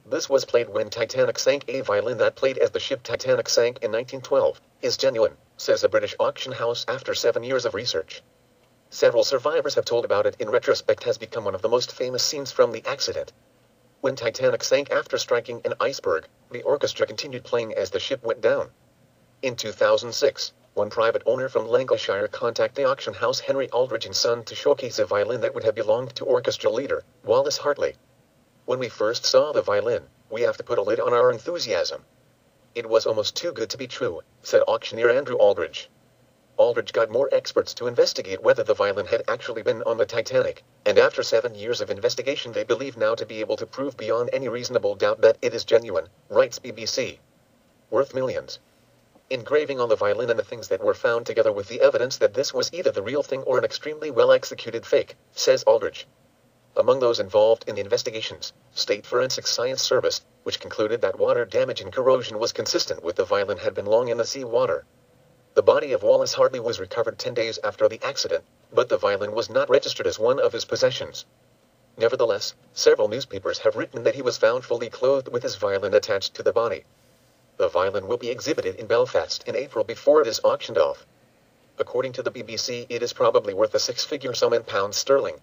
This was played when Titanic sank. A violin that played as the ship Titanic sank in 1912 is genuine, says a British auction house after 7 years of research. Several survivors have told about it. In retrospect, has become one of the most famous scenes from the accident. When Titanic sank after striking an iceberg, the orchestra continued playing as the ship went down. In 2006, one private owner from Lancashire contacted the auction house Henry Aldridge and Son to showcase a violin that would have belonged to orchestra leader Wallace Hartley. When we first saw the violin, we have to put a lid on our enthusiasm. It was almost too good to be true, said auctioneer Andrew Aldridge. Aldridge got more experts to investigate whether the violin had actually been on the Titanic, and after 7 years of investigation they believe now to be able to prove beyond any reasonable doubt that it is genuine, writes BBC. Worth millions. Engraving on the violin and the things that were found together with the evidence that this was either the real thing or an extremely well-executed fake, says Aldridge. Among those involved in the investigations, State Forensic Science Service, which concluded that water damage and corrosion was consistent with the violin had been long in the sea water. The body of Wallace Hartley was recovered 10 days after the accident, but the violin was not registered as one of his possessions. Nevertheless, several newspapers have written that he was found fully clothed with his violin attached to the body. The violin will be exhibited in Belfast in April before it is auctioned off. According to the BBC, it is probably worth a six-figure sum in pounds sterling.